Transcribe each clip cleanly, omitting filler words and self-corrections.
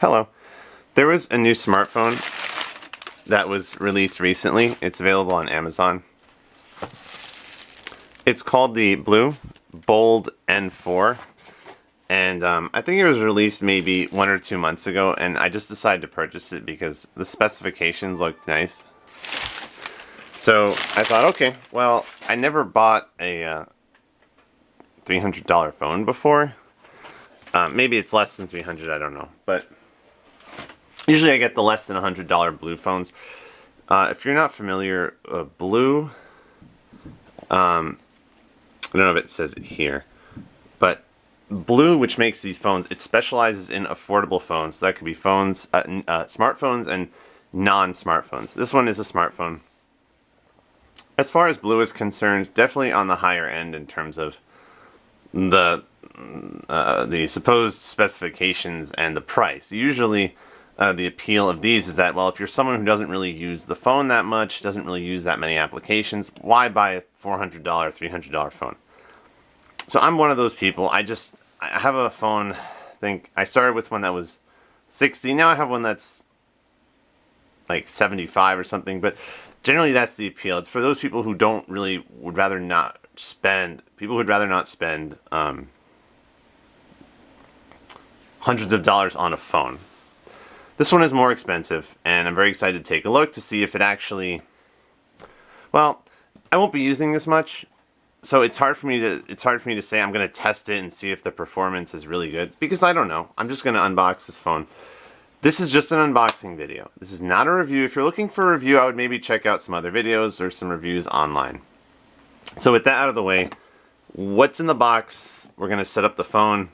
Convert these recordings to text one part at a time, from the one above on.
Hello. There was a new smartphone that was released recently. It's available on Amazon. It's called the BLU Bold N4. And I think it was released maybe 1 or 2 months ago, and I just decided to purchase it because the specifications looked nice. So I thought, okay, well, I never bought a $300 phone before. Maybe it's less than $300, I don't know. But usually I get the less than $100 BLU phones. If you're not familiar, BLU, I don't know if it says it here, but BLU, which makes these phones, it specializes in affordable phones. So that could be phones, smartphones and non-smartphones. This one is a smartphone. As far as BLU is concerned, definitely on the higher end in terms of the supposed specifications and the price. Usually the appeal of these is that, well, if you're someone who doesn't really use the phone that much, doesn't really use that many applications, why buy a $400, $300 phone? So I'm one of those people. I have a phone, I think I started with one that was 60, now I have one that's like 75 or something, but generally that's the appeal. It's for those people who would rather not spend hundreds of dollars on a phone. This one is more expensive, and I'm very excited to take a look to see if it actually, well, I won't be using this much, so it's hard for me to say I'm going to test it and see if the performance is really good, because I don't know. I'm just going to unbox this phone. This is just an unboxing video. This is not a review. If you're looking for a review, I would maybe check out some other videos or some reviews online. So with that out of the way, what's in the box? We're going to set up the phone.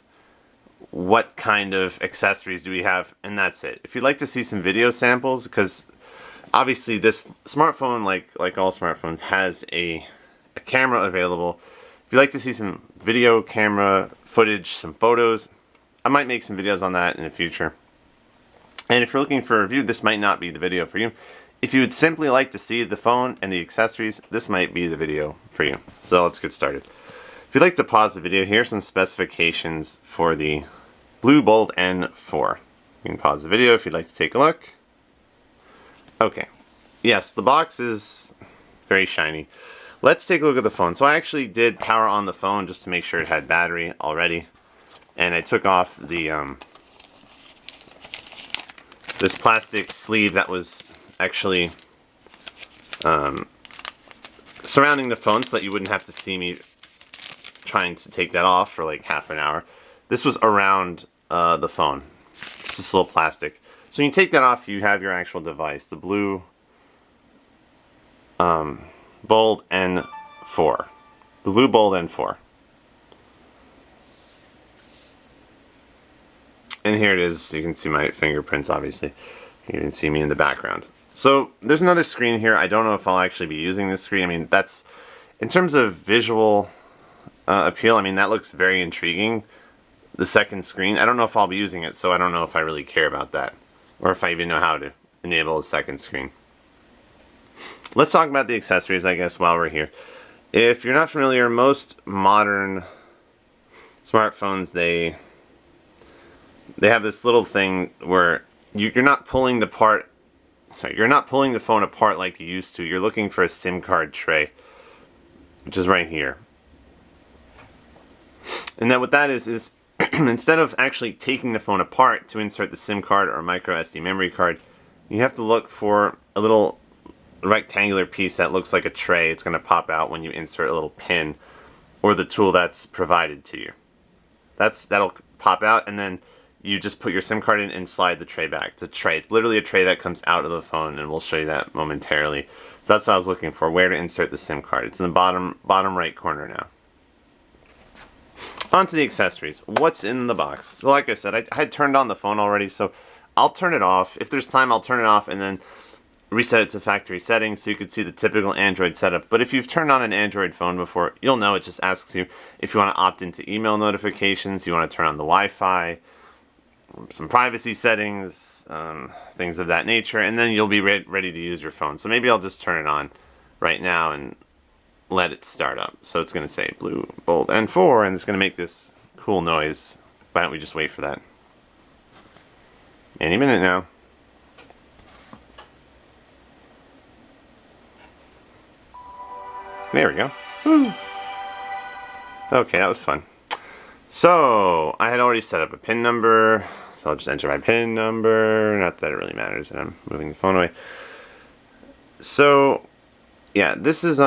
What kind of accessories do we have? And that's it. If you'd like to see some video samples, because obviously this smartphone, like all smartphones, has a camera available. If you'd like to see some video camera footage, some photos, I might make some videos on that in the future. And if you're looking for a review, this might not be the video for you. If you would simply like to see the phone and the accessories, this might be the video for you. So let's get started. If you'd like to pause the video, here are some specifications for the BLU Bold N4. You can pause the video if you'd like to take a look. Okay. Yes, the box is very shiny. Let's take a look at the phone. So I actually did power on the phone just to make sure it had battery already. And I took off the this plastic sleeve that was actually surrounding the phone so that you wouldn't have to see me trying to take that off for like half an hour. This was around the phone. It's this little plastic. So when you take that off, you have your actual device, the BLU Bold N4. The BLU Bold N4. And here it is. You can see my fingerprints, obviously. You can see me in the background. So there's another screen here. I don't know if I'll actually be using this screen. I mean, that's, in terms of visual appeal, I mean, that looks very intriguing. The second screen, I don't know if I'll be using it, so I don't know if I really care about that, or if I even know how to enable a second screen. Let's talk about the accessories, I guess, while we're here. If you're not familiar, most modern smartphones, they have this little thing where you're not pulling the phone apart like you used to. You're looking for a SIM card tray, which is right here. And then what that is instead of actually taking the phone apart to insert the SIM card or micro SD memory card, you have to look for a little rectangular piece that looks like a tray. It's going to pop out when you insert a little pin or the tool that's provided to you. That'll pop out, and then you just put your SIM card in and slide the tray back. It's a tray. It's literally a tray that comes out of the phone, and we'll show you that momentarily. So that's what I was looking for, where to insert the SIM card. It's in the bottom right corner now. On to the accessories. What's in the box? So like I said, I had turned on the phone already, so I'll turn it off. If there's time, I'll turn it off and then reset it to factory settings so you can see the typical Android setup. But if you've turned on an Android phone before, you'll know it just asks you if you want to opt into email notifications, you want to turn on the Wi-Fi, some privacy settings, things of that nature, and then you'll be ready to use your phone. So maybe I'll just turn it on right now and let it start up. So it's going to say BLU Bold N4, and it's going to make this cool noise. Why don't we just wait for that? Any minute now. There we go. Woo. Okay, that was fun. So, I had already set up a PIN number, so I'll just enter my PIN number. Not that it really matters, and I'm moving the phone away. So, yeah, this is,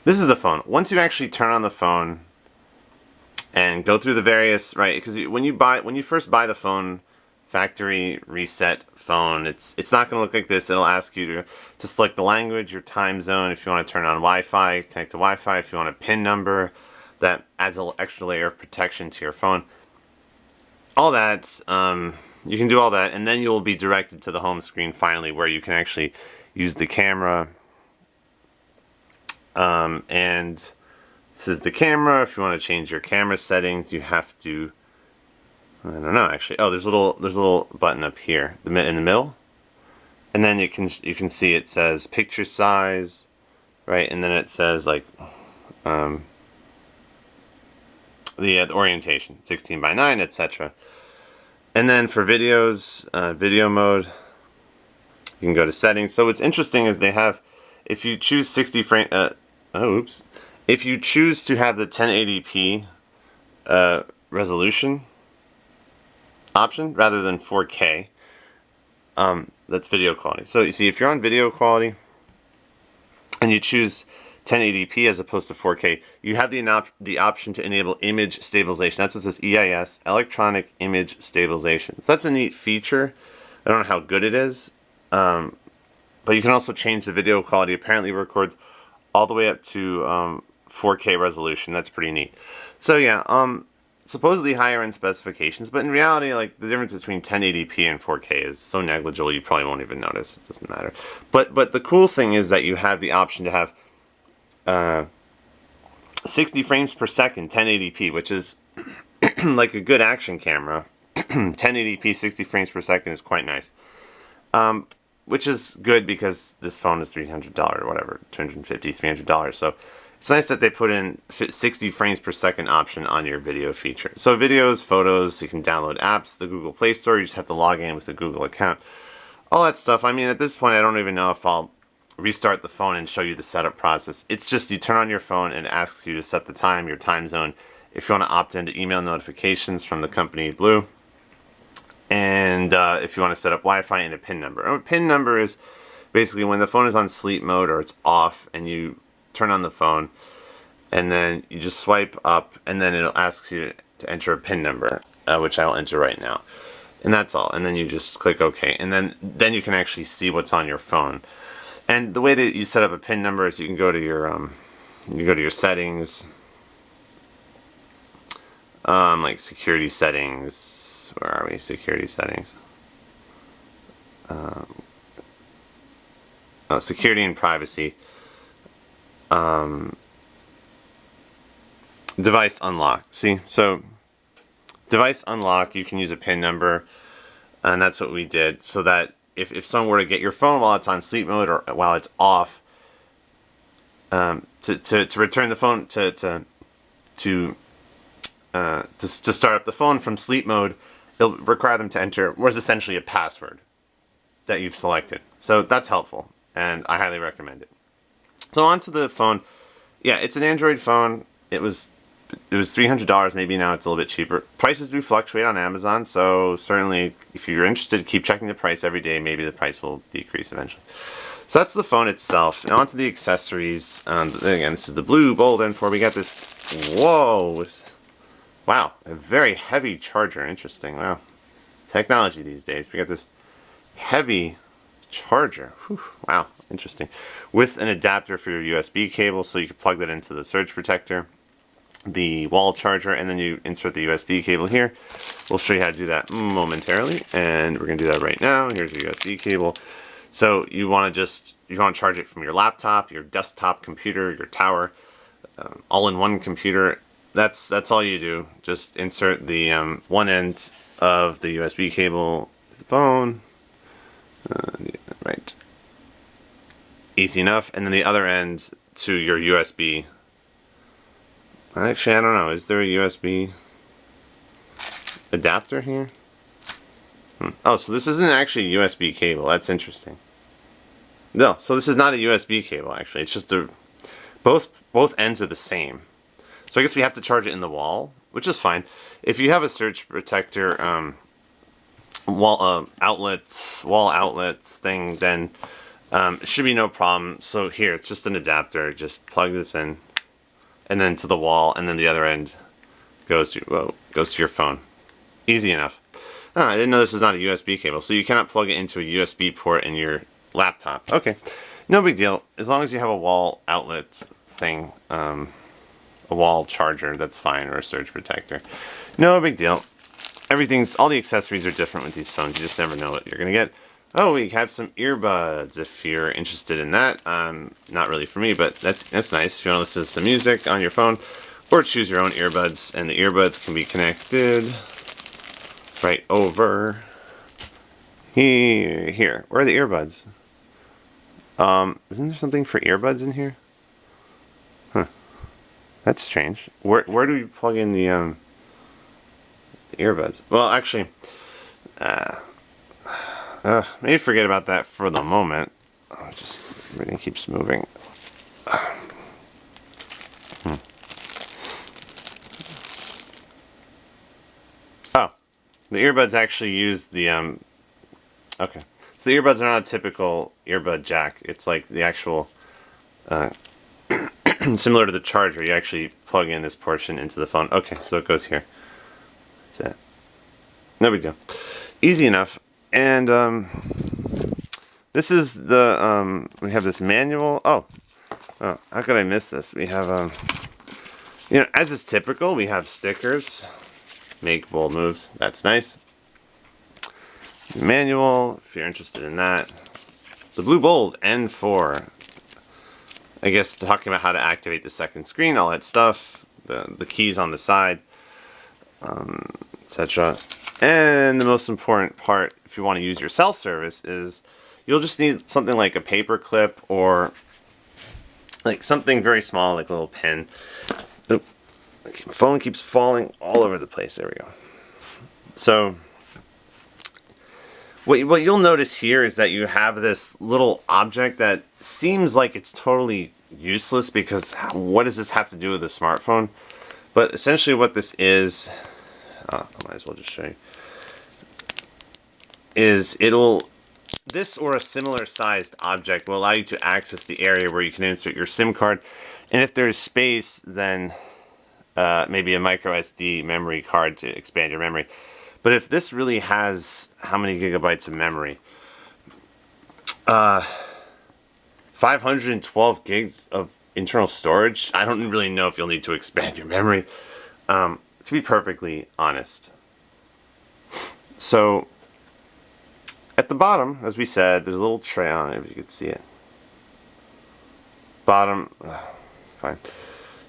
this is the phone. Once you actually turn on the phone and go through the various, right, because when you first buy the phone, factory reset phone, it's not going to look like this. It'll ask you to select the language, your time zone, if you want to turn on Wi-Fi, connect to Wi-Fi, if you want a PIN number. That adds an extra layer of protection to your phone. All that, you can do all that, and then you'll be directed to the home screen finally, where you can actually use the camera. And this is the camera. If you want to change your camera settings, you have to, I don't know actually. Oh, there's a little button up here, in the middle, and then you can see it says picture size, right? And then it says like the orientation, 16:9, etc. And then for videos, video mode, you can go to settings. So what's interesting is they have, if you choose 60 frame, if you choose to have the 1080p resolution option rather than 4K, that's video quality. So you see, if you're on video quality and you choose 1080p as opposed to 4K, you have the option to enable image stabilization. That's what says EIS, electronic image stabilization. So that's a neat feature. I don't know how good it is, but you can also change the video quality. Apparently it records all the way up to 4K resolution. That's pretty neat. So yeah, supposedly higher end specifications, but in reality, like, the difference between 1080p and 4K is so negligible you probably won't even notice. It doesn't matter. But the cool thing is that you have the option to have 60 frames per second 1080p, which is like a good action camera. 1080p 60 frames per second is quite nice, which is good because this phone is $300 or whatever, $250, $300. So it's nice that they put in 60 frames per second option on your video feature. So videos, photos, you can download apps, the Google Play Store, you just have to log in with the Google account, all that stuff. I mean, at this point I don't even know if I'll restart the phone and show you the setup process. It's just you turn on your phone and it asks you to set the time, your time zone, if you want to opt into email notifications from the company BLU, and if you want to set up Wi-Fi and a PIN number. And a PIN number is basically when the phone is on sleep mode or it's off and you turn on the phone and then you just swipe up and then it'll ask you to enter a PIN number, which I'll enter right now. And that's all. And then you just click OK, and then you can actually see what's on your phone. And the way that you set up a PIN number is you can go to your settings, like security settings. Where are we? Security settings. Oh, security and privacy. Device unlock. See, so device unlock, you can use a PIN number, and that's what we did, so that if someone were to get your phone while it's on sleep mode or while it's off, to return the phone to start up the phone from sleep mode, it'll require them to enter what is essentially a password that you've selected. So that's helpful, and I highly recommend it. So onto the phone. Yeah, it's an Android phone. It was $300. Maybe now it's a little bit cheaper. Prices do fluctuate on Amazon, so certainly if you're interested, keep checking the price every day. Maybe the price will decrease eventually. So that's the phone itself. Now onto the accessories. Again, this is the blue Bold N4. We got this. Whoa! Wow, a very heavy charger. Interesting. Wow, technology these days. We got this heavy charger. Whew, wow, interesting. With an adapter for your USB cable, so you can plug that into the surge protector, the wall charger, and then you insert the USB cable here. We'll show you how to do that momentarily, and we're gonna do that right now. Here's your USB cable. So you want to charge it from your laptop, your desktop computer, your tower, all in one computer. That's all you do. Just insert the one end of the USB cable to the phone. Right. Easy enough. And then the other end to your USB. Actually, I don't know. Is there a USB? adapter here. Oh, so this isn't actually a USB cable. That's interesting. No, so this is not a USB cable actually. It's just both ends are the same. So I guess we have to charge it in the wall, which is fine. If you have a surge protector wall outlets thing, then it should be no problem. So here, it's just an adapter. Just plug this in, and then to the wall, and then the other end goes to your phone. Easy enough. I didn't know this was not a USB cable, so you cannot plug it into a USB port in your laptop. Okay, no big deal. As long as you have a wall outlet thing, a wall charger, that's fine, or a surge protector. No big deal. All the accessories are different with these phones. You just never know what you're gonna get. Oh, we have some earbuds if you're interested in that. Not really for me, but that's nice. If you want to listen to some music on your phone, or choose your own earbuds, and the earbuds can be connected right over here. Where are the earbuds? Isn't there something for earbuds in here? Huh. That's strange. Where do we plug in the earbuds? Well, actually, maybe forget about that for the moment. Just everything keeps moving. Oh, the earbuds actually use the okay. So the earbuds are not a typical earbud jack. It's like the actual similar to the charger. You actually plug in this portion into the phone. Okay, so it goes here. That's it. No big deal. Easy enough. And this is the we have this manual. Oh, how could I miss this? We have as is typical, we have stickers. Make bold moves. That's nice. Manual, if you're interested in that. The Blue Bold N4. I guess talking about how to activate the second screen, all that stuff. The keys on the side, etc. And the most important part, if you want to use your cell service, is you'll just need something like a paper clip or like something very small, like a little pen. Oop. The phone keeps falling all over the place. There we go. So what you'll notice here is that you have this little object that seems like it's totally useless because what does this have to do with a smartphone? But essentially what this is, I might as well just show you, is this or a similar sized object will allow you to access the area where you can insert your SIM card, and if there's space, then maybe a micro SD memory card to expand your memory. But if this really has how many gigabytes of memory? 512 gigs of internal storage. I don't really know if you'll need to expand your memory, to be perfectly honest. So at the bottom, as we said, there's a little tray on it, if you could see it. Bottom, fine.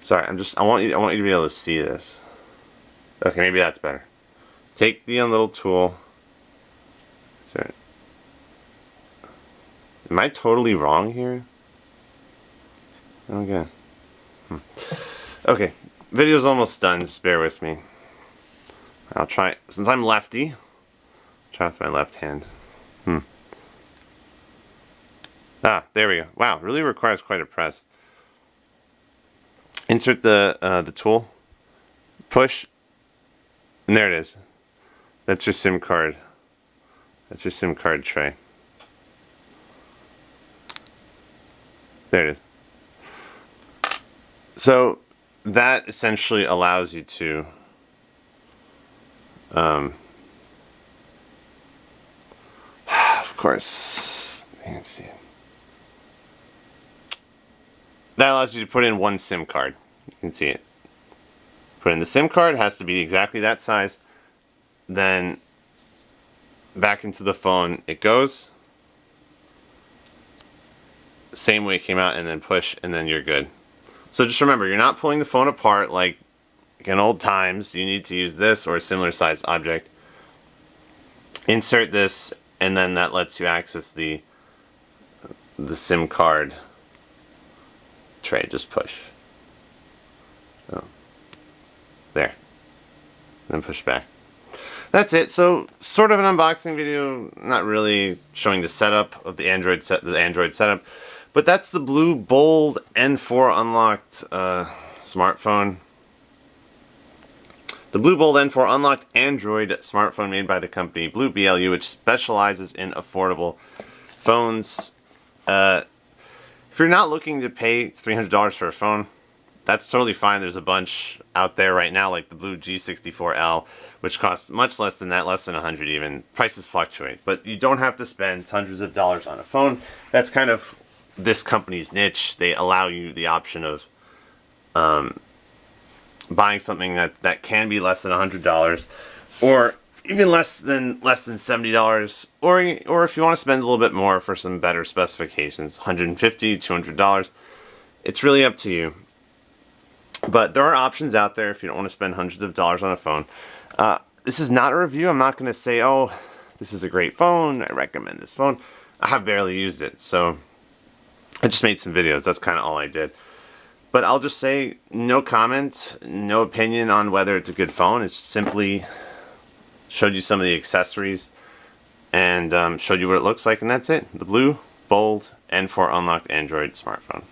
Sorry, I want you to be able to see this. Okay, maybe that's better. Take the little tool. Sorry. Am I totally wrong here? Okay. Okay, video's almost done. Just bear with me. I'll try, since I'm lefty, try with my left hand. Ah, there we go. Wow, really requires quite a press. Insert the tool. Push. And there it is. That's your SIM card. That's your SIM card tray. There it is. So that essentially allows you to of course, you can't see it. That allows you to put in one SIM card. You can see it. Put in the SIM card, it has to be exactly that size. Then back into the phone it goes. Same way it came out, and then push, and then you're good. So just remember, you're not pulling the phone apart like in old times. You need to use this or a similar sized object. Insert this, and then that lets you access the SIM card tray. Just push. Oh. There. Then push back. that's it. So sort of an unboxing video, not really showing the setup of the Android setup, but that's the BLU Bold N4 unlocked smartphone. The BLU Bold N4 unlocked Android smartphone made by the company BLU, which specializes in affordable phones. If you're not looking to pay $300 for a phone, that's totally fine. There's a bunch out there right now, like the BLU G64L, which costs much less than that, less than $100 even. Prices fluctuate, but you don't have to spend hundreds of dollars on a phone. That's kind of this company's niche. They allow you the option of buying something that can be less than $100, or even less than $70, or if you want to spend a little bit more for some better specifications, $150, $200. It's really up to you. But there are options out there if you don't want to spend hundreds of dollars on a phone. This is not a review. I'm not going to say, oh, this is a great phone, I recommend this phone. I have barely used it, so I just made some videos. That's kind of all I did. But I'll just say, no comment, no opinion on whether it's a good phone. It's simply showed you some of the accessories and showed you what it looks like, and that's it. The BLU Bold N4 unlocked Android smartphone.